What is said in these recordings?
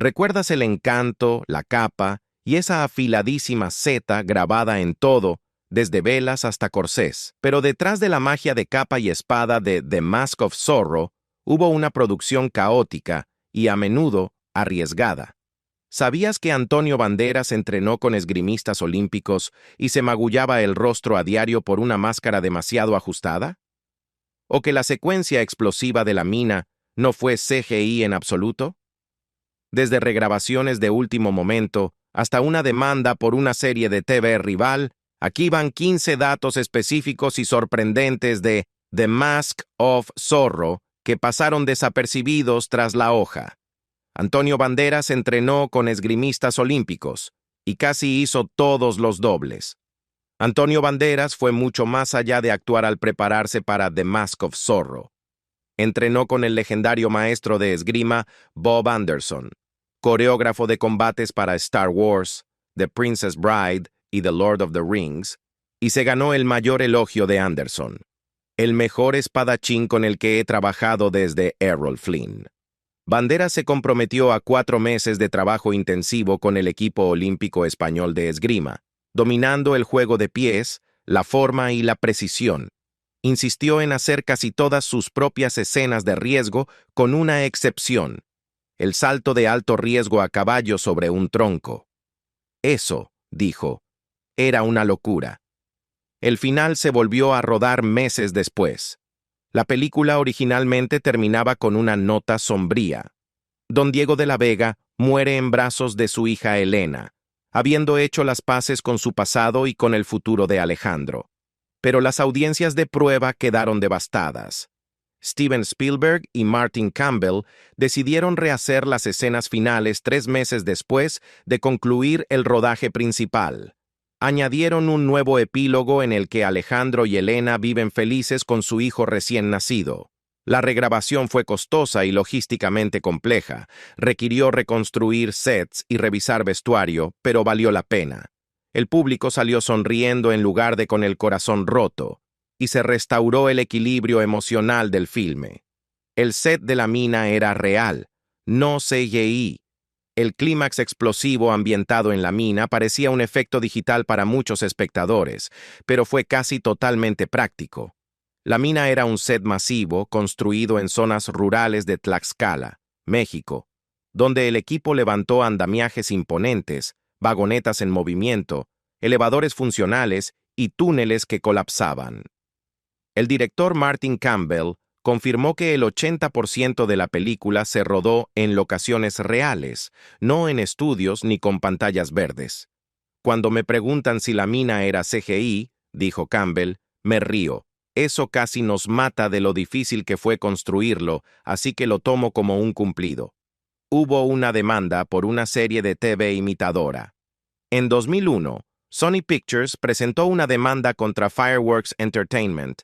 ¿Recuerdas el encanto, la capa y esa afiladísima seta grabada en todo, desde velas hasta corsés? Pero detrás de la magia de capa y espada de The Mask of Zorro, hubo una producción caótica y a menudo arriesgada. ¿Sabías que Antonio Banderas entrenó con esgrimistas olímpicos y se magullaba el rostro a diario por una máscara demasiado ajustada? ¿O que la secuencia explosiva de la mina no fue CGI en absoluto? Desde regrabaciones de último momento hasta una demanda por una serie de TV rival, aquí van 15 datos específicos y sorprendentes de The Mask of Zorro que pasaron desapercibidos tras la hoja. Antonio Banderas entrenó con esgrimistas olímpicos y casi hizo todos los dobles. Antonio Banderas fue mucho más allá de actuar al prepararse para The Mask of Zorro. Entrenó con el legendario maestro de esgrima Bob Anderson, coreógrafo de combates para Star Wars, The Princess Bride y The Lord of the Rings, y se ganó el mayor elogio de Anderson: el mejor espadachín con el que he trabajado desde Errol Flynn. Banderas se comprometió a 4 meses de trabajo intensivo con el equipo olímpico español de esgrima, dominando el juego de pies, la forma y la precisión. Insistió en hacer casi todas sus propias escenas de riesgo, con una excepción: el salto de alto riesgo a caballo sobre un tronco. Eso, dijo, era una locura. El final se volvió a rodar meses después. La película originalmente terminaba con una nota sombría. Don Diego de la Vega muere en brazos de su hija Elena, habiendo hecho las paces con su pasado y con el futuro de Alejandro. Pero las audiencias de prueba quedaron devastadas. Steven Spielberg y Martin Campbell decidieron rehacer las escenas finales 3 meses después de concluir el rodaje principal. Añadieron un nuevo epílogo en el que Alejandro y Elena viven felices con su hijo recién nacido. La regrabación fue costosa y logísticamente compleja. Requirió reconstruir sets y revisar vestuario, pero valió la pena. El público salió sonriendo en lugar de con el corazón roto, y se restauró el equilibrio emocional del filme. El set de la mina era real, no CGI. El clímax explosivo ambientado en la mina parecía un efecto digital para muchos espectadores, pero fue casi totalmente práctico. La mina era un set masivo construido en zonas rurales de Tlaxcala, México, donde el equipo levantó andamiajes imponentes, vagonetas en movimiento, elevadores funcionales y túneles que colapsaban. El director Martin Campbell confirmó que el 80% de la película se rodó en locaciones reales, no en estudios ni con pantallas verdes. Cuando me preguntan si la mina era CGI, dijo Campbell, me río. Eso casi nos mata de lo difícil que fue construirlo, así que lo tomo como un cumplido. Hubo una demanda por una serie de TV imitadora. En 2001, Sony Pictures presentó una demanda contra Fireworks Entertainment,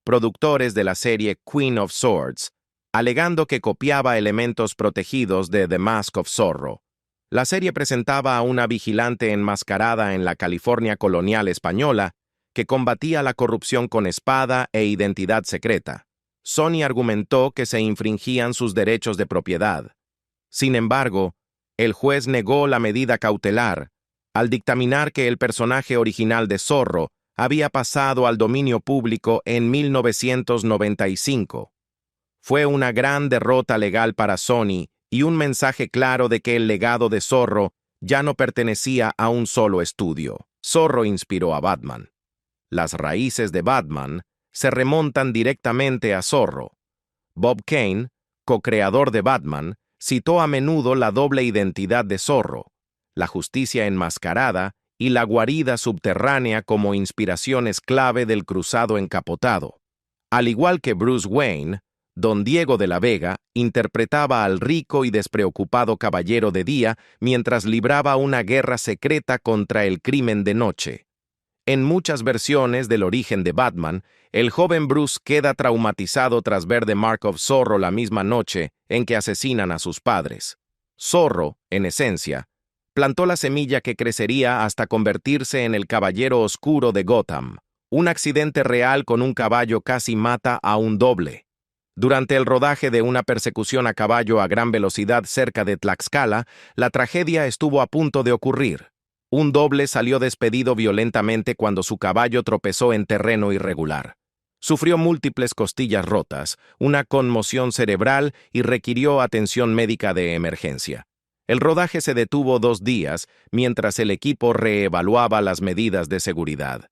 productores de la serie Queen of Swords, alegando que copiaba elementos protegidos de The Mask of Zorro. La serie presentaba a una vigilante enmascarada en la California colonial española que combatía la corrupción con espada e identidad secreta. Sony argumentó que se infringían sus derechos de propiedad. Sin embargo, el juez negó la medida cautelar al dictaminar que el personaje original de Zorro había pasado al dominio público en 1995. Fue una gran derrota legal para Sony y un mensaje claro de que el legado de Zorro ya no pertenecía a un solo estudio. Zorro inspiró a Batman. Las raíces de Batman se remontan directamente a Zorro. Bob Kane, co-creador de Batman, citó a menudo la doble identidad de Zorro, la justicia enmascarada y la guarida subterránea como inspiraciones clave del cruzado encapotado. Al igual que Bruce Wayne, Don Diego de la Vega interpretaba al rico y despreocupado caballero de día mientras libraba una guerra secreta contra el crimen de noche. En muchas versiones del origen de Batman, el joven Bruce queda traumatizado tras ver The Mark of Zorro la misma noche en que asesinan a sus padres. Zorro, en esencia, plantó la semilla que crecería hasta convertirse en el caballero oscuro de Gotham. Un accidente real con un caballo casi mata a un doble. Durante el rodaje de una persecución a caballo a gran velocidad cerca de Tlaxcala, la tragedia estuvo a punto de ocurrir. Un doble salió despedido violentamente cuando su caballo tropezó en terreno irregular. Sufrió múltiples costillas rotas, una conmoción cerebral y requirió atención médica de emergencia. El rodaje se detuvo 2 días mientras el equipo reevaluaba las medidas de seguridad.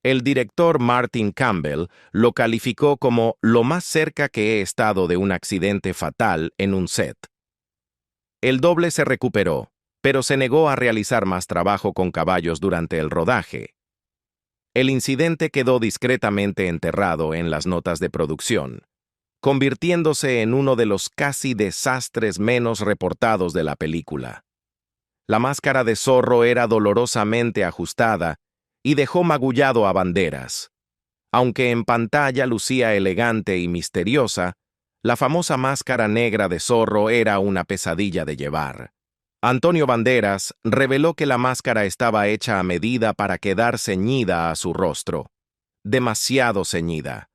El director Martin Campbell lo calificó como lo más cerca que he estado de un accidente fatal en un set. El doble se recuperó, pero se negó a realizar más trabajo con caballos durante el rodaje. El incidente quedó discretamente enterrado en las notas de producción, convirtiéndose en uno de los casi desastres menos reportados de la película. La máscara de Zorro era dolorosamente ajustada y dejó magullado a Banderas. Aunque en pantalla lucía elegante y misteriosa, la famosa máscara negra de Zorro era una pesadilla de llevar. Antonio Banderas reveló que la máscara estaba hecha a medida para quedar ceñida a su rostro. Demasiado ceñida.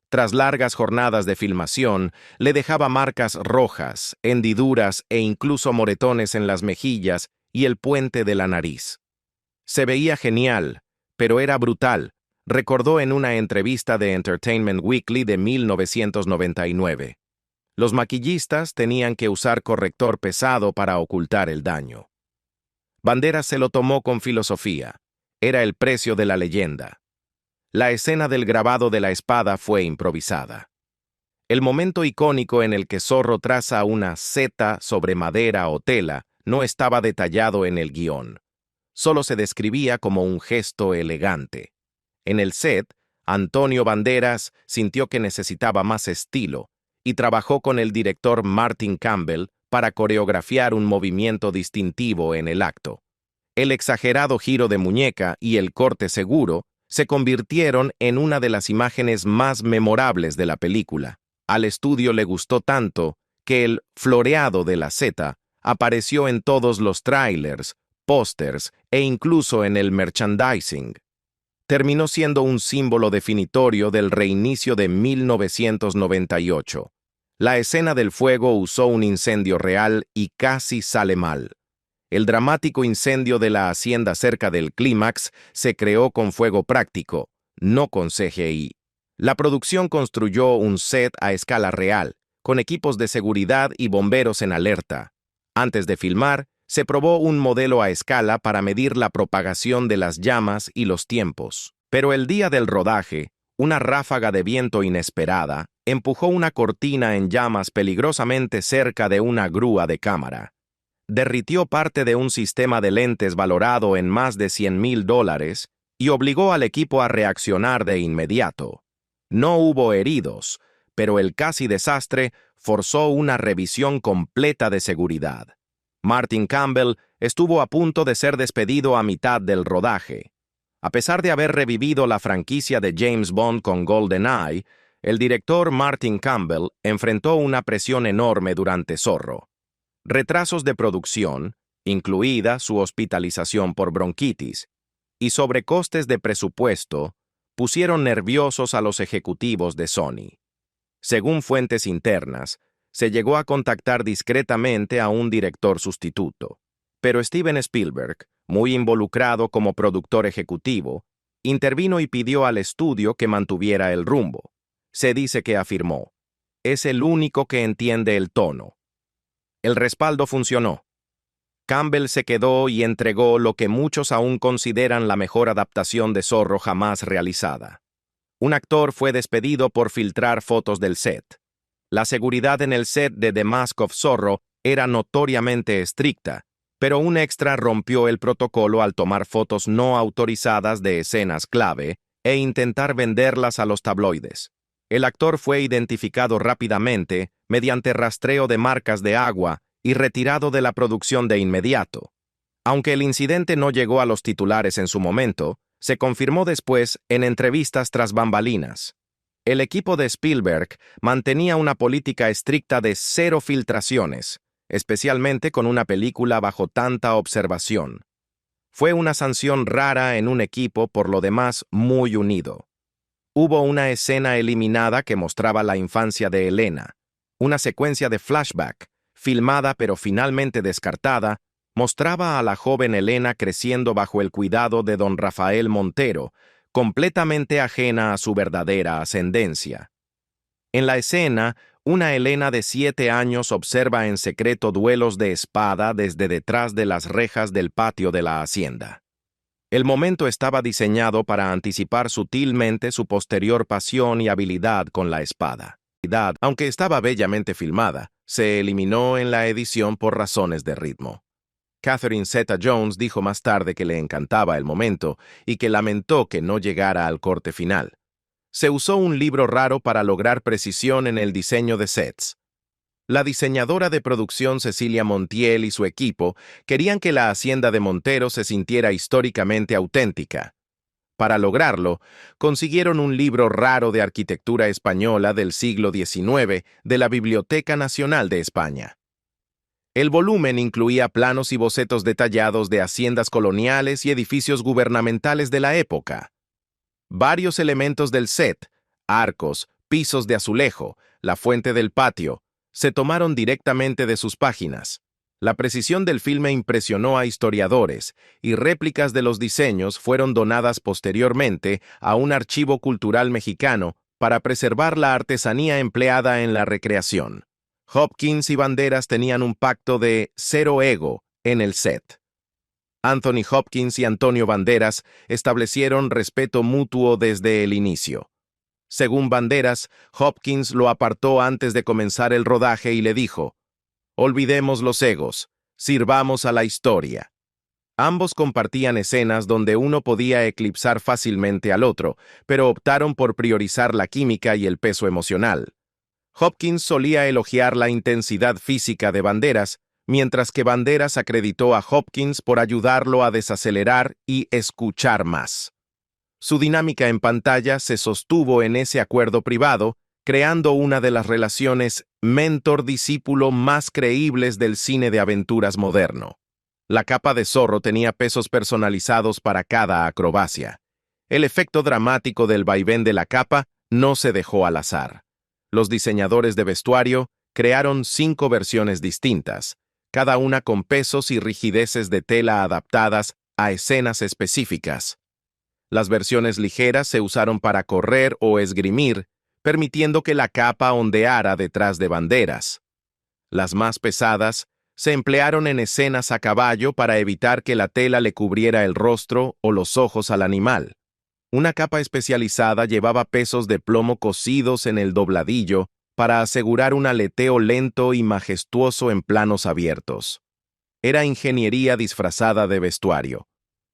Tras largas jornadas de filmación, le dejaba marcas rojas, hendiduras e incluso moretones en las mejillas y el puente de la nariz. Se veía genial, pero era brutal, recordó en una entrevista de Entertainment Weekly de 1999. Los maquillistas tenían que usar corrector pesado para ocultar el daño. Banderas se lo tomó con filosofía. Era el precio de la leyenda. La escena del grabado de la espada fue improvisada. El momento icónico en el que Zorro traza una Z sobre madera o tela no estaba detallado en el guión. Solo se describía como un gesto elegante. En el set, Antonio Banderas sintió que necesitaba más estilo y trabajó con el director Martin Campbell para coreografiar un movimiento distintivo en el acto. El exagerado giro de muñeca y el corte seguro se convirtieron en una de las imágenes más memorables de la película. Al estudio le gustó tanto que el floreado de la Z apareció en todos los trailers, pósters e incluso en el merchandising. Terminó siendo un símbolo definitorio del reinicio de 1998. La escena del fuego usó un incendio real y casi sale mal. El dramático incendio de la hacienda cerca del clímax se creó con fuego práctico, no con CGI. La producción construyó un set a escala real, con equipos de seguridad y bomberos en alerta. Antes de filmar, se probó un modelo a escala para medir la propagación de las llamas y los tiempos. Pero el día del rodaje, una ráfaga de viento inesperada empujó una cortina en llamas peligrosamente cerca de una grúa de cámara. Derritió parte de un sistema de lentes valorado en más de $100,000 y obligó al equipo a reaccionar de inmediato. No hubo heridos, pero el casi desastre forzó una revisión completa de seguridad. Martin Campbell estuvo a punto de ser despedido a mitad del rodaje. A pesar de haber revivido la franquicia de James Bond con GoldenEye, el director Martin Campbell enfrentó una presión enorme durante Zorro. Retrasos de producción, incluida su hospitalización por bronquitis, y sobrecostes de presupuesto, pusieron nerviosos a los ejecutivos de Sony. Según fuentes internas, se llegó a contactar discretamente a un director sustituto, pero Steven Spielberg, muy involucrado como productor ejecutivo, intervino y pidió al estudio que mantuviera el rumbo. Se dice que afirmó: «Es el único que entiende el tono». El respaldo funcionó. Campbell se quedó y entregó lo que muchos aún consideran la mejor adaptación de Zorro jamás realizada. Un actor fue despedido por filtrar fotos del set. La seguridad en el set de The Mask of Zorro era notoriamente estricta, pero un extra rompió el protocolo al tomar fotos no autorizadas de escenas clave e intentar venderlas a los tabloides. El actor fue identificado rápidamente mediante rastreo de marcas de agua y retirado de la producción de inmediato. Aunque el incidente no llegó a los titulares en su momento, se confirmó después en entrevistas tras bambalinas. El equipo de Spielberg mantenía una política estricta de 0 filtraciones, especialmente con una película bajo tanta observación. Fue una sanción rara en un equipo por lo demás muy unido. Hubo una escena eliminada que mostraba la infancia de Elena. Una secuencia de flashback, filmada pero finalmente descartada, mostraba a la joven Elena creciendo bajo el cuidado de don Rafael Montero, completamente ajena a su verdadera ascendencia. En la escena, una Elena de 7 años observa en secreto duelos de espada desde detrás de las rejas del patio de la hacienda. El momento estaba diseñado para anticipar sutilmente su posterior pasión y habilidad con la espada. Aunque estaba bellamente filmada, se eliminó en la edición por razones de ritmo. Catherine Zeta-Jones dijo más tarde que le encantaba el momento y que lamentó que no llegara al corte final. Se usó un libro raro para lograr precisión en el diseño de sets. La diseñadora de producción Cecilia Montiel y su equipo querían que la hacienda de Montero se sintiera históricamente auténtica. Para lograrlo, consiguieron un libro raro de arquitectura española del siglo XIX de la Biblioteca Nacional de España. El volumen incluía planos y bocetos detallados de haciendas coloniales y edificios gubernamentales de la época. Varios elementos del set, arcos, pisos de azulejo, la fuente del patio, se tomaron directamente de sus páginas. La precisión del filme impresionó a historiadores, y réplicas de los diseños fueron donadas posteriormente a un archivo cultural mexicano para preservar la artesanía empleada en la recreación. Hopkins y Banderas tenían un pacto de cero ego en el set. Anthony Hopkins y Antonio Banderas establecieron respeto mutuo desde el inicio. Según Banderas, Hopkins lo apartó antes de comenzar el rodaje y le dijo: «Olvidemos los egos, sirvamos a la historia». Ambos compartían escenas donde uno podía eclipsar fácilmente al otro, pero optaron por priorizar la química y el peso emocional. Hopkins solía elogiar la intensidad física de Banderas, mientras que Banderas acreditó a Hopkins por ayudarlo a desacelerar y escuchar más. Su dinámica en pantalla se sostuvo en ese acuerdo privado, creando una de las relaciones mentor-discípulo más creíbles del cine de aventuras moderno. La capa de zorro tenía pesos personalizados para cada acrobacia. El efecto dramático del vaivén de la capa no se dejó al azar. Los diseñadores de vestuario crearon 5 versiones distintas, cada una con pesos y rigideces de tela adaptadas a escenas específicas. Las versiones ligeras se usaron para correr o esgrimir, permitiendo que la capa ondeara detrás de Banderas. Las más pesadas se emplearon en escenas a caballo para evitar que la tela le cubriera el rostro o los ojos al animal. Una capa especializada llevaba pesos de plomo cosidos en el dobladillo para asegurar un aleteo lento y majestuoso en planos abiertos. Era ingeniería disfrazada de vestuario.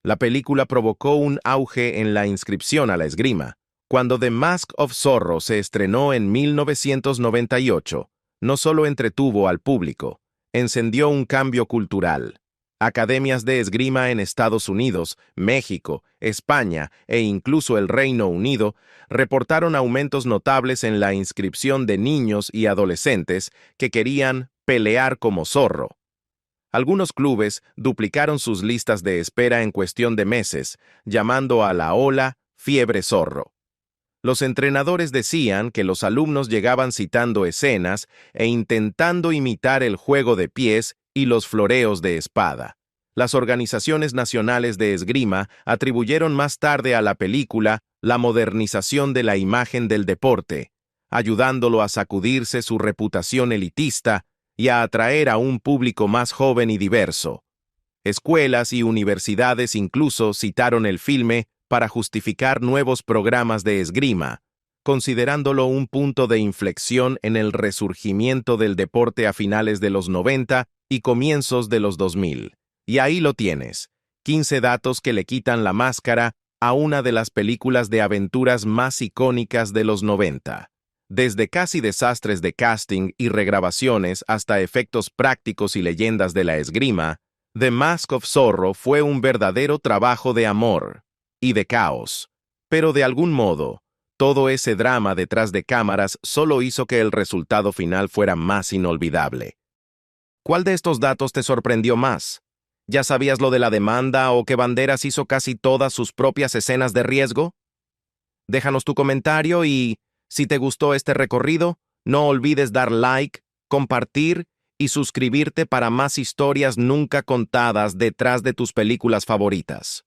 La película provocó un auge en la inscripción a la esgrima. Cuando The Mask of Zorro se estrenó en 1998, no solo entretuvo al público, encendió un cambio cultural. Academias de esgrima en Estados Unidos, México, España e incluso el Reino Unido reportaron aumentos notables en la inscripción de niños y adolescentes que querían pelear como zorro. Algunos clubes duplicaron sus listas de espera en cuestión de meses, llamando a la ola fiebre zorro. Los entrenadores decían que los alumnos llegaban citando escenas e intentando imitar el juego de pies y los floreos de espada. Las organizaciones nacionales de esgrima atribuyeron más tarde a la película la modernización de la imagen del deporte, ayudándolo a sacudirse su reputación elitista y a atraer a un público más joven y diverso. Escuelas y universidades incluso citaron el filme para justificar nuevos programas de esgrima, considerándolo un punto de inflexión en el resurgimiento del deporte a finales de los 90 y comienzos de los 2000. Y ahí lo tienes, 15 datos que le quitan la máscara a una de las películas de aventuras más icónicas de los 90. Desde casi desastres de casting y regrabaciones hasta efectos prácticos y leyendas de la esgrima, The Mask of Zorro fue un verdadero trabajo de amor y de caos. Pero de algún modo, todo ese drama detrás de cámaras solo hizo que el resultado final fuera más inolvidable. ¿Cuál de estos datos te sorprendió más? ¿Ya sabías lo de la demanda o que Banderas hizo casi todas sus propias escenas de riesgo? Déjanos tu comentario y, si te gustó este recorrido, no olvides dar like, compartir y suscribirte para más historias nunca contadas detrás de tus películas favoritas.